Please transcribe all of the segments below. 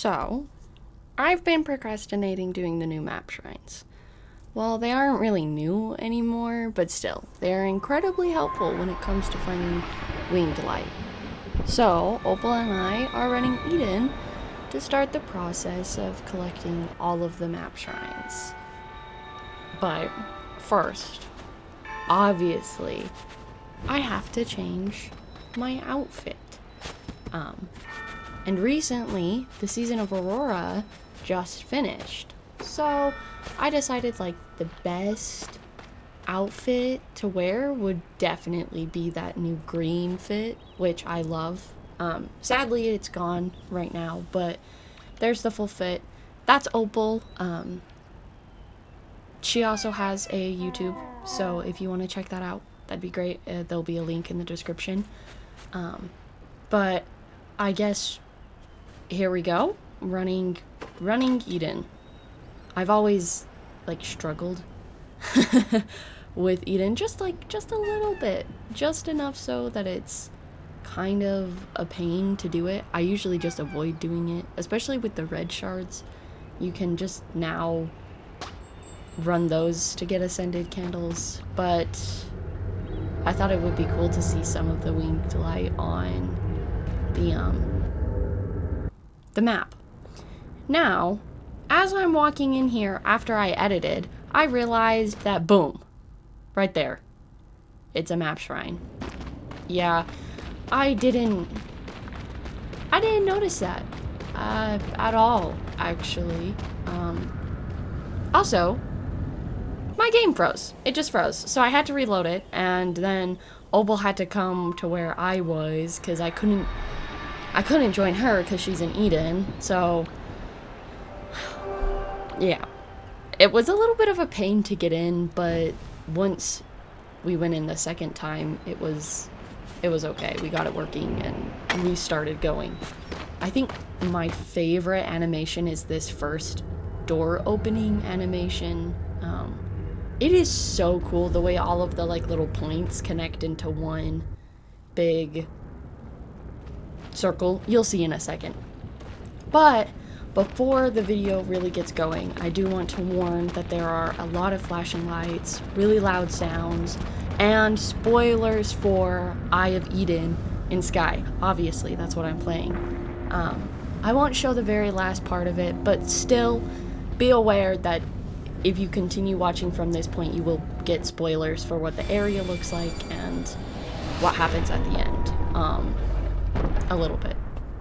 So, I've been procrastinating doing the new map shrines. Well, they aren't really new anymore, but still, they're incredibly helpful when it comes to finding winged light. So, Opal and I are running Eden to start the process of collecting all of the map shrines. But first, obviously, I have to change my outfit. And recently, the season of Aurora just finished. So I decided like the best outfit to wear would definitely be that new green fit, which I love. Sadly, it's gone right now, but there's the full fit. That's Opal. She also has a YouTube, so if you want to check that out, that'd be great. There'll be a link in the description. But I guess here we go. Running Eden. I've always like struggled with Eden, just a little bit, just enough so that it's kind of a pain to do it. I usually just avoid doing it, especially with the red shards. You can just now run those to get ascended candles, but I thought it would be cool to see some of the winged light on the map. Now, as I'm walking in here after I edited, I realized that boom, right there, it's a map shrine. Yeah, I didn't notice that at all, actually. Also, my game froze. It just froze, so I had to reload it, and then Opal had to come to where I was because I couldn't join her because she's in Eden. So yeah, it was a little bit of a pain to get in, but once we went in the second time, it was okay. We got it working and we started going. I think my favorite animation is this first door opening animation. It is so cool the way all of the like little points connect into one big circle. You'll see in a second. But before the video really gets going, I do want to warn that there are a lot of flashing lights, really loud sounds, and spoilers for Eye of Eden in Sky. Obviously, that's what I'm playing. I won't show the very last part of it, but still be aware that if you continue watching from this point, you will get spoilers for what the area looks like and what happens at the end. A little bit.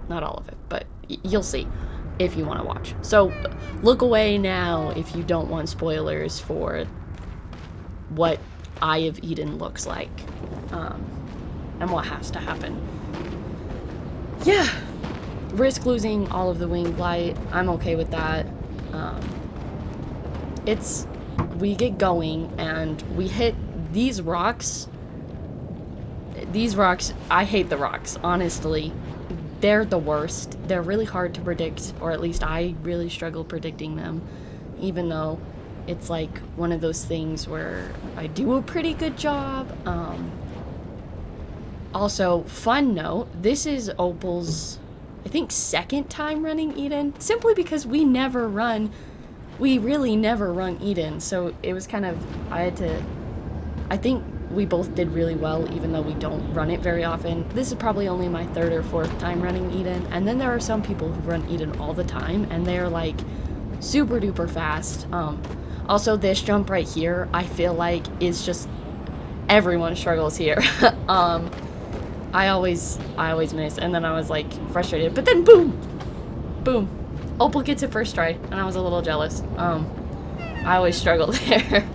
Not all of it, but you'll see if you want to watch. So look away now if you don't want spoilers for what Eye of Eden looks like, and what has to happen. Yeah, risk losing all of the winged light. I'm okay with that. We get going and we hit these rocks. I hate the rocks, honestly. They're the worst. They're really hard to predict, or at least I really struggle predicting them, even though it's like one of those things where I do a pretty good job. Also, fun note, this is Opal's, I think, second time running Eden, simply because we really never run Eden, so it was kind of, I think we both did really well, even though we don't run it very often. This is probably only my third or fourth time running Eden, and then there are some people who run Eden all the time, and they're like super duper fast. Also, this jump right here, I feel like is just, everyone struggles here. I always miss, and then I was like frustrated, but then boom, Opal gets it first try, and I was a little jealous. I always struggle there.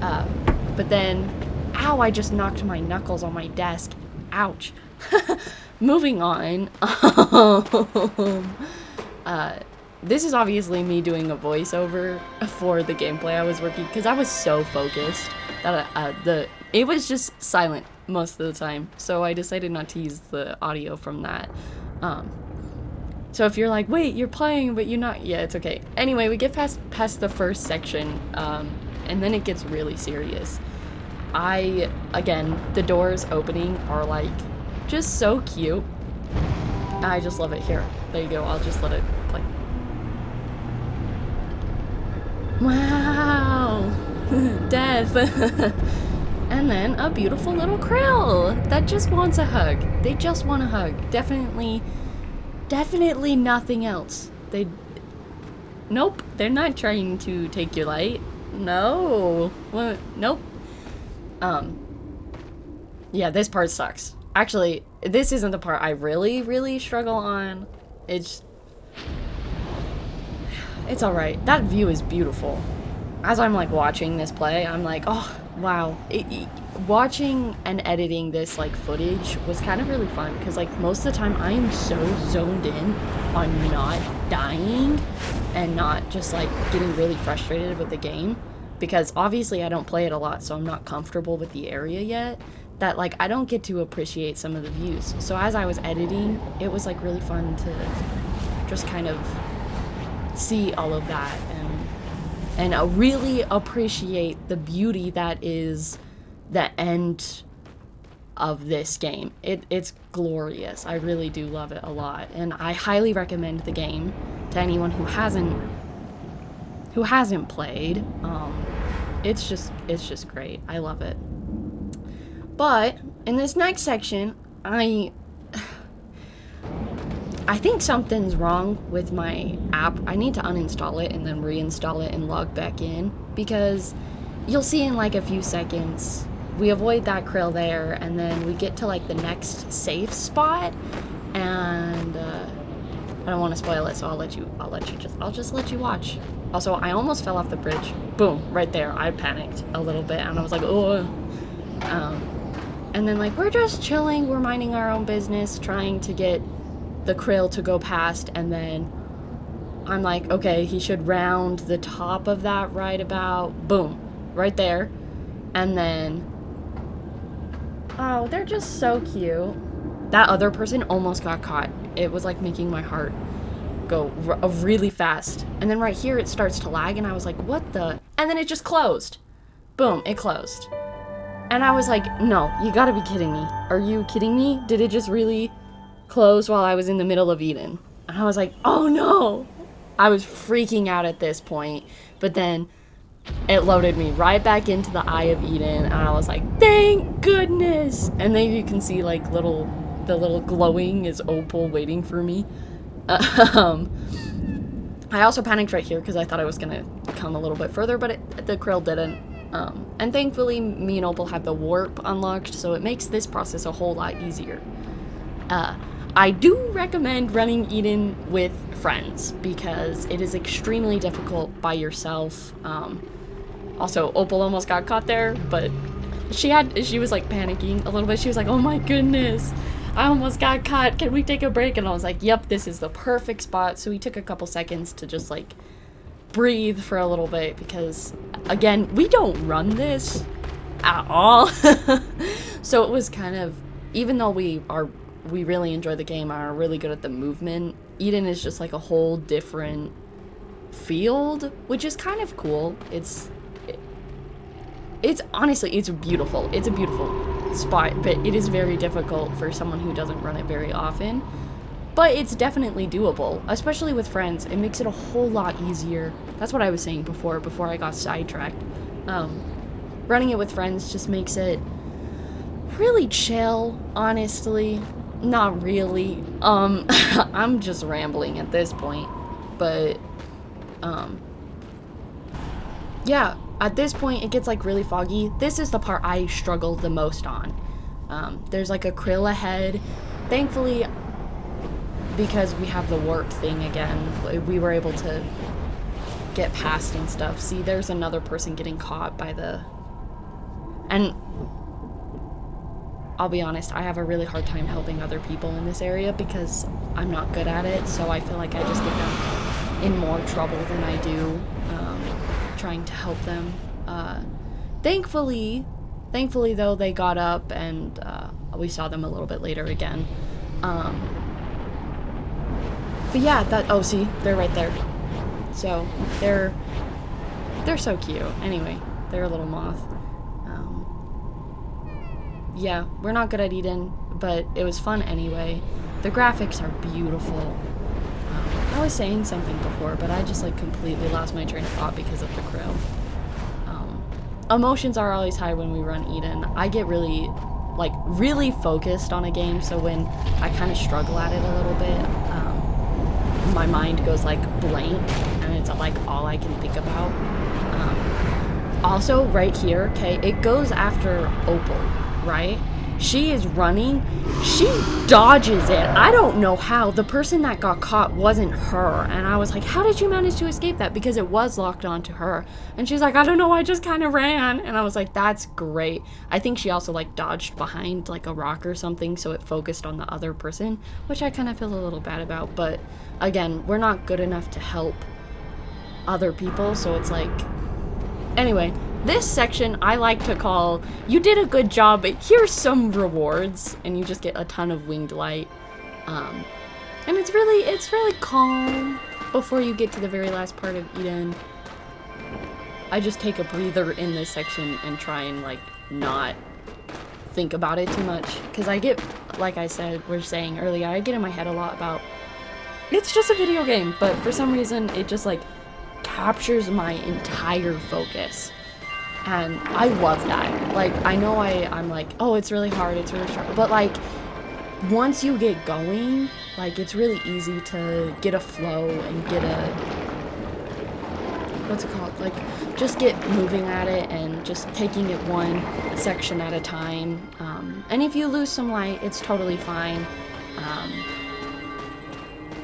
But then, ow, I just knocked my knuckles on my desk. Ouch. Moving on. This is obviously me doing a voiceover for the gameplay I was working, because I was so focused that it was just silent most of the time, so I decided not to use the audio from that. So if you're like, wait, you're playing, but you're not, yeah, it's okay. Anyway, we get past the first section, and then it gets really serious. Again, the doors opening are like, just so cute. I just love it. Here, there you go. I'll just let it play. Wow. Death. And then a beautiful little krill that just wants a hug. They just want a hug. Definitely nothing else. Nope, they're not trying to take your light. No. What? Nope. Yeah, this part sucks. Actually, this isn't the part I really struggle on. It's alright. That view is beautiful. As I'm like watching this play, I'm like, oh, wow. Watching and editing this like footage was kind of really fun because like most of the time I am so zoned in on not dying and not just like getting really frustrated with the game, because obviously I don't play it a lot, so I'm not comfortable with the area yet, that like I don't get to appreciate some of the views. So as I was editing, it was like really fun to just kind of see all of that and really appreciate the beauty that is the end of this game. It's glorious. I really do love it a lot, and I highly recommend the game to anyone who hasn't played. It's just great. I love it. But in this next section, I think something's wrong with my app. I need to uninstall it and then reinstall it and log back in, because you'll see in like a few seconds we avoid that krill there, and then we get to like the next safe spot, and I don't want to spoil it, so I'll just let you watch. Also, I almost fell off the bridge. Boom, right there. I panicked a little bit and I was like, oh. And then like we're just chilling, we're minding our own business, trying to get the krill to go past, and then I'm like, okay, he should round the top of that right about, boom, right there. And then, oh, they're just so cute. That other person almost got caught. It was like making my heart go really fast. And then right here it starts to lag, and I was like, what the? And then it just closed. Boom, it closed. And I was like, no, you gotta be kidding me. Are you kidding me? Did it just really close while I was in the middle of Eden? And I was like, oh no. I was freaking out at this point, but then it loaded me right back into the Eye of Eden, and I was like, thank goodness. And then you can see like the little glowing is Opal waiting for me. I also panicked right here because I thought I was gonna come a little bit further, but the krill didn't. And thankfully me and Opal have the warp unlocked, so it makes this process a whole lot easier. I do recommend running Eden with friends because it is extremely difficult by yourself. Also, Opal almost got caught there, but she was like panicking a little bit. She was like, oh my goodness, I almost got caught. Can we take a break? And I was like, yep, this is the perfect spot. So we took a couple seconds to just like breathe for a little bit, because again, we don't run this at all. So it was kind of, even though we really enjoy the game, are really good at the movement, Eden is just like a whole different field, which is kind of cool. It's honestly, it's beautiful. It's a beautiful spot, but it is very difficult for someone who doesn't run it very often. But it's definitely doable, especially with friends. It makes it a whole lot easier. That's what I was saying before I got sidetracked. Running it with friends just makes it really chill, honestly. Not really. I'm just rambling at this point. But, yeah, at this point it gets like really foggy. This is the part I struggle the most on. There's like a krill ahead. Thankfully, because we have the warp thing again, we were able to get past and stuff. See, there's another person getting caught by the... And I'll be honest, I have a really hard time helping other people in this area because I'm not good at it, so I feel like I just get them in more trouble than I do trying to help them. Thankfully though, they got up, and we saw them a little bit later again. But yeah, oh, see, they're right there. So, they're so cute. Anyway, they're a little moth. Yeah, we're not good at Eden, but it was fun anyway. The graphics are beautiful. I was saying something before, but I just like completely lost my train of thought because of the crow. Emotions are always high when we run Eden. I get really focused on a game, so when I kind of struggle at it a little bit, my mind goes like blank, and it's like all I can think about. Also, right here, okay, it goes after Opal, right? She is running. She dodges it. I don't know how. The person that got caught wasn't her. And I was like, how did you manage to escape that? Because it was locked onto her. And she's like, I don't know. I just kind of ran. And I was like, that's great. I think she also like dodged behind like a rock or something, so it focused on the other person, which I kind of feel a little bad about. But again, we're not good enough to help other people. So it's like, anyway. This section I like to call, you did a good job, but here's some rewards, and you just get a ton of winged light. And it's really calm before you get to the very last part of Eden. I just take a breather in this section and try and like not think about it too much, because I get, like I said, saying earlier, I get in my head a lot about, it's just a video game, but for some reason it just like captures my entire focus. And I love that. Like, I know I'm like, oh, it's really hard, it's really sharp. But, like, once you get going, like, it's really easy to get a flow and get a, what's it called? Like, just get moving at it and just taking it one section at a time. And if you lose some light, it's totally fine.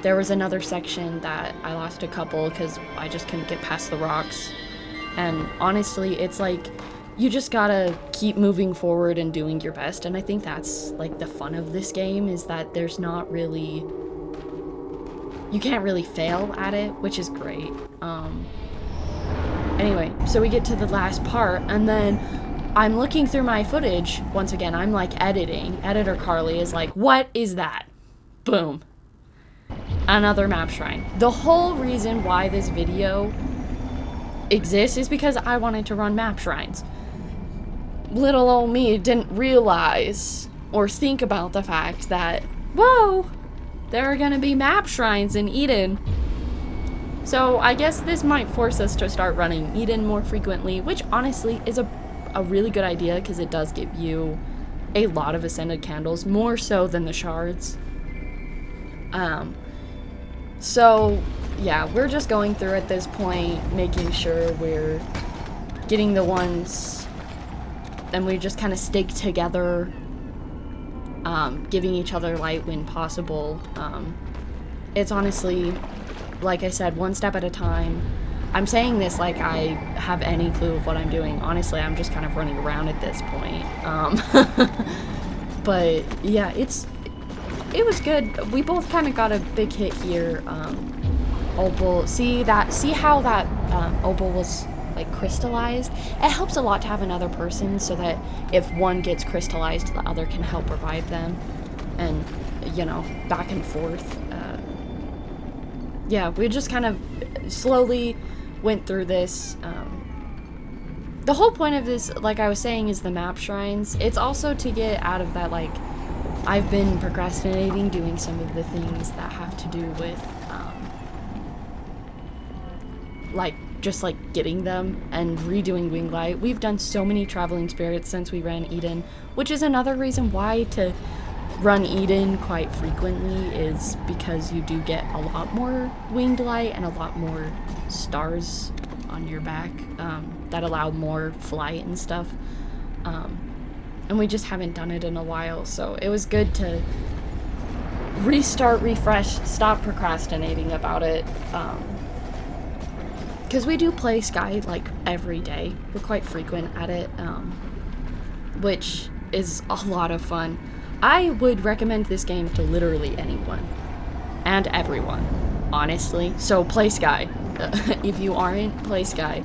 There was another section that I lost a couple because I just couldn't get past the rocks. And honestly, it's like, you just gotta keep moving forward and doing your best. And I think that's like the fun of this game, is that there's not really, you can't really fail at it, which is great. Anyway, so we get to the last part, and then I'm looking through my footage. Once again, I'm like editing. Editor Carly is like, what is that? Boom. Another map shrine. The whole reason why this video exists is because I wanted to run map shrines. Little old me didn't realize or think about the fact that, whoa, there are gonna be map shrines in Eden. So I guess this might force us to start running Eden more frequently, which honestly is a really good idea, because it does give you a lot of ascended candles, more so than the shards. So yeah, we're just going through at this point, making sure we're getting the ones, and we just kind of stick together, giving each other light when possible. It's honestly, like I said, one step at a time. I'm saying this like I have any clue of what I'm doing. Honestly, I'm just kind of running around at this point. But yeah, it was good. We both kind of got a big hit here. Opal, see how that Opal was like crystallized? It helps a lot to have another person, so that if one gets crystallized, the other can help revive them, and you know, back and forth. Yeah, we just kind of slowly went through this. The whole point of this, like I was saying, is the map shrines. It's also to get out of that, like, I've been procrastinating doing some of the things that have to do with like just like getting them and redoing Wing Light. We've done so many traveling spirits since we ran Eden, which is another reason why to run Eden quite frequently, is because you do get a lot more winged light and a lot more stars on your back that allow more flight and stuff. And we just haven't done it in a while, so it was good to restart, refresh, stop procrastinating about it. Because we do play Sky like every day. We're quite frequent at it, which is a lot of fun. I would recommend this game to literally anyone and everyone, honestly. So play Sky. If you aren't, play Sky.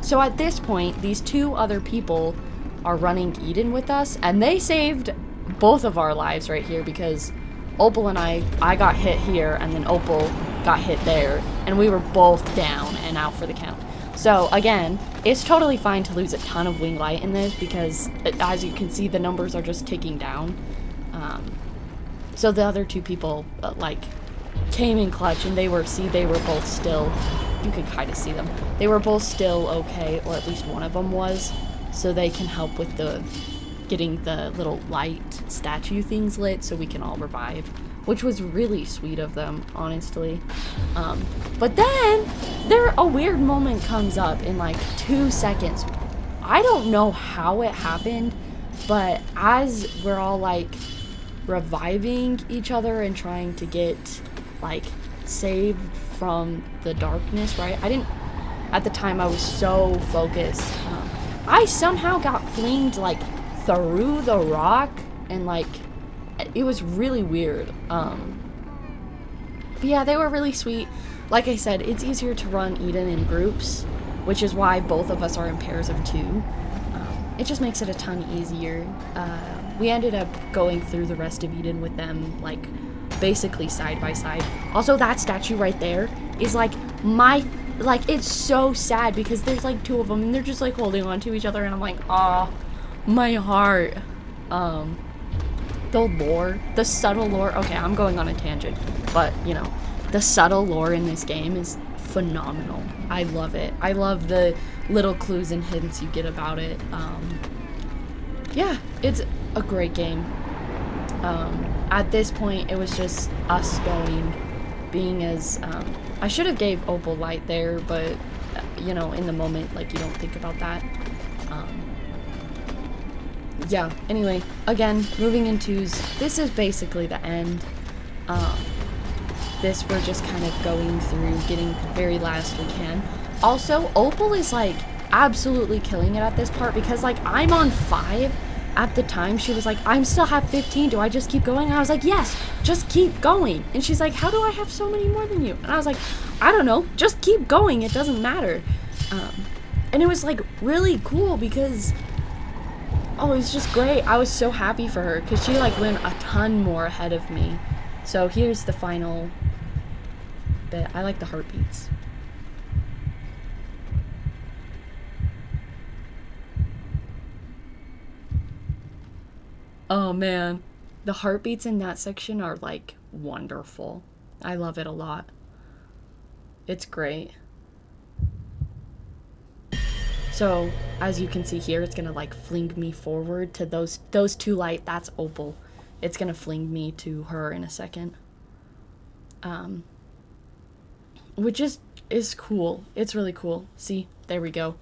So at this point, these two other people are running Eden with us, and they saved both of our lives right here, because Opal and I got hit here, and then Opal got hit there, and we were both down and out for the count. So again, it's totally fine to lose a ton of wing light in this, because as you can see, the numbers are just ticking down. So the other two people, like, came in clutch, and they were both still, you can kind of see them. They were both still okay, or at least one of them was, so they can help with getting the little light statue things lit so we can all revive, which was really sweet of them, honestly. But then a weird moment comes up in like 2 seconds. I don't know how it happened, but as we're all like reviving each other and trying to get like saved from the darkness, right? At the time I was so focused. I somehow got flinged like through the rock, and like it was really weird. But yeah, they were really sweet. Like I said, it's easier to run Eden in groups, which is why both of us are in pairs of 2. It just makes it a ton easier. We ended up going through the rest of Eden with them, like, basically side by side. Also, that statue right there is, like, it's so sad because there's, like, 2 of them, and they're just, like, holding on to each other, and I'm like, aw, my heart. The lore, the subtle lore, okay, I'm going on a tangent, but, you know, the subtle lore in this game is phenomenal. I love it. I love the little clues and hints you get about it. Yeah, it's a great game. At this point, it was just us being as, I should have gave Opal light there, but, you know, in the moment, like, you don't think about that. Yeah, anyway, again, moving into's, this is basically the end. This, we're just kind of going through, getting the very last we can. Also, Opal is, like, absolutely killing it at this part, because, like, I'm on 5. At the time, she was like, I'm still have 15, do I just keep going? And I was like, yes, just keep going. And she's like, how do I have so many more than you? And I was like, I don't know, just keep going, it doesn't matter. And it was, like, really cool, because, oh, it was just great. I was so happy for her, because she, like, went a ton more ahead of me. So here's the final bit. I like the heartbeats. Oh man, the heartbeats in that section are like wonderful. I love it a lot. It's great. So as you can see here, it's gonna like fling me forward to those 2 light. That's Opal. It's gonna fling me to her in a second. Which is cool. It's really cool. See, there we go.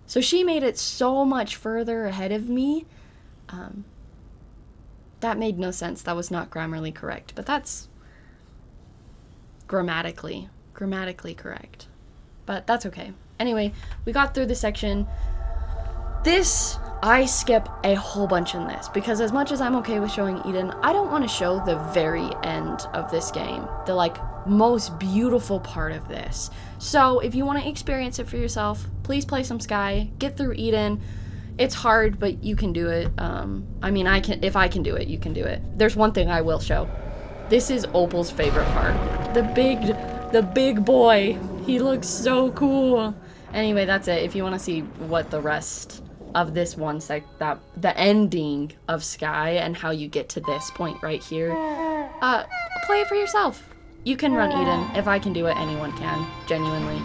So she made it so much further ahead of me. That made no sense. That was not grammarly correct, but that's grammatically correct. But that's okay. Anyway, we got through the section. This, I skip a whole bunch in this, because as much as I'm okay with showing Eden, I don't want to show the very end of this game. The, like, most beautiful part of this. So, if you want to experience it for yourself, please play some Sky, get through Eden. It's hard, but you can do it. I mean, if I can do it, you can do it. There's one thing I will show. This is Opal's favorite part. The big boy. He looks so cool. Anyway, that's it. If you want to see what the rest of this one the ending of Sky and how you get to this point right here, play it for yourself. You can run Eden. If I can do it, anyone can. Genuinely.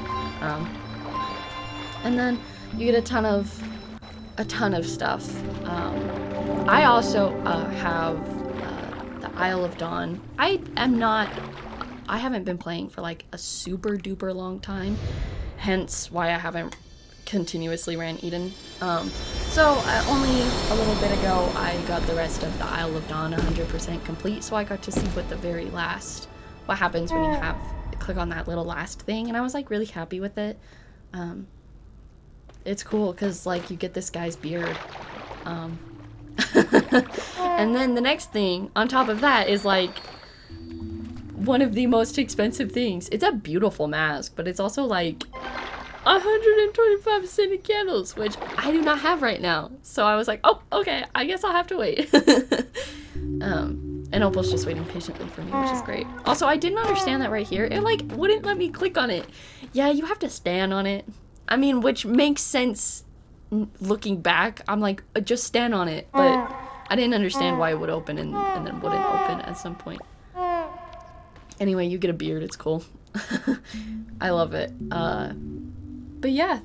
And then you get a ton of stuff. I also have the Isle of Dawn. I haven't been playing for like a super duper long time, hence why I haven't continuously ran Eden. So only a little bit ago I got the rest of the Isle of Dawn 100% complete, so I got to see what happens when you click on that little last thing, and I was like really happy with it. It's cool because like you get this guy's beard. And then the next thing on top of that is like one of the most expensive things. It's a beautiful mask, but it's also like 125 scented candles, which I do not have right now. So I was like, oh, okay, I guess I'll have to wait. And Opal's just waiting patiently for me, which is great. Also, I didn't understand that right here. It like wouldn't let me click on it. Yeah, you have to stand on it. I mean, which makes sense looking back. I'm like, just stand on it. But I didn't understand why it would open and then wouldn't open at some point. Anyway, you get a beard, it's cool. I love it. But yeah,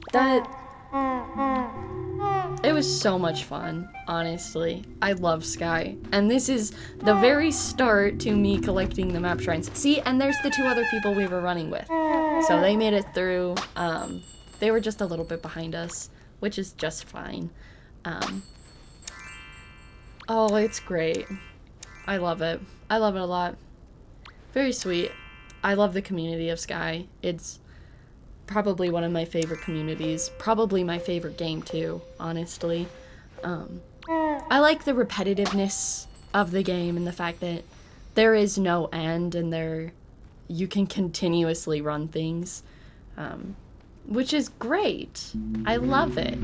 it was so much fun, honestly. I love Sky. And this is the very start to me collecting the map shrines. See, and there's the 2 other people we were running with. So they made it through. They were just a little bit behind us, which is just fine. Oh, it's great. I love it. I love it a lot. Very sweet. I love the community of Sky. It's probably one of my favorite communities. Probably my favorite game too, honestly. I like the repetitiveness of the game and the fact that there is no end and you can continuously run things, which is great. I love it.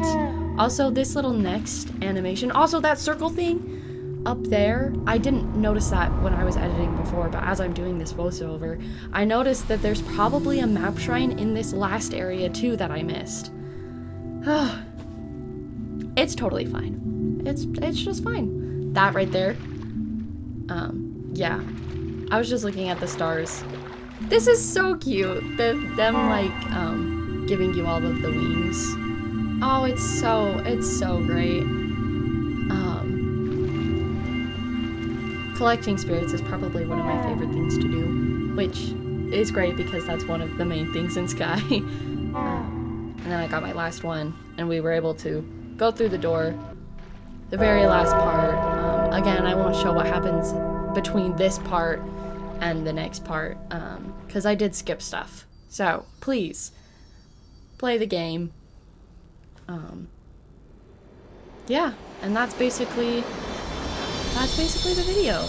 Also, this little next animation, also that circle thing up there, I didn't notice that when I was editing before, but as I'm doing this voiceover, I noticed that there's probably a map shrine in this last area too that I missed. It's totally fine. It's just fine. That right there. Yeah. I was just looking at the stars. This is so cute. Them like giving you all of the wings. Oh, it's so great. Collecting spirits is probably one of my favorite things to do, which is great because that's one of the main things in Sky. And then I got my last one, and we were able to go through the door. The very last part, again, I won't show what happens between this part and the next part, because I did skip stuff. So, please, play the game. Yeah, and that's basically the video.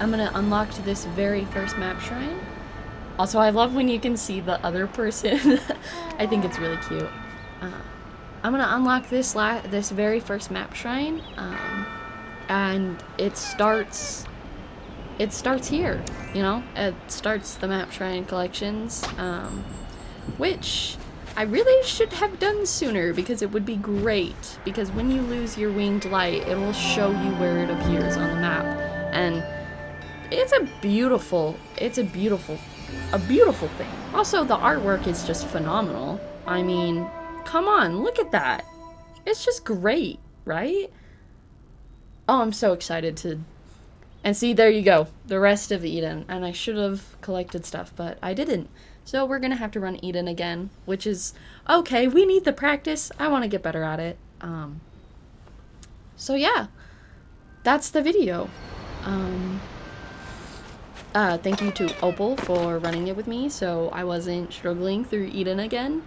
I'm gonna unlock this very first map shrine. Also, I love when you can see the other person. I think it's really cute. I'm gonna unlock this very first map shrine, and it starts here. You know, it starts the map shrine collections, which I really should have done sooner because it would be great, because when you lose your winged light, it will show you where it appears on the map, and it's a beautiful thing. Also, the artwork is just phenomenal. I mean, come on, look at that. It's just great, right? Oh, I'm so excited to... And see, there you go, the rest of Eden, and I should have collected stuff, but I didn't. So we're gonna have to run Eden again, which is okay. We need the practice. I want to get better at it. So yeah, that's the video. Thank you to Opal for running it with me, so I wasn't struggling through Eden again.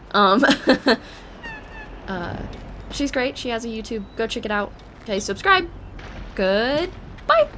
She's great. She has a YouTube. Go check it out. Okay, subscribe. Goodbye.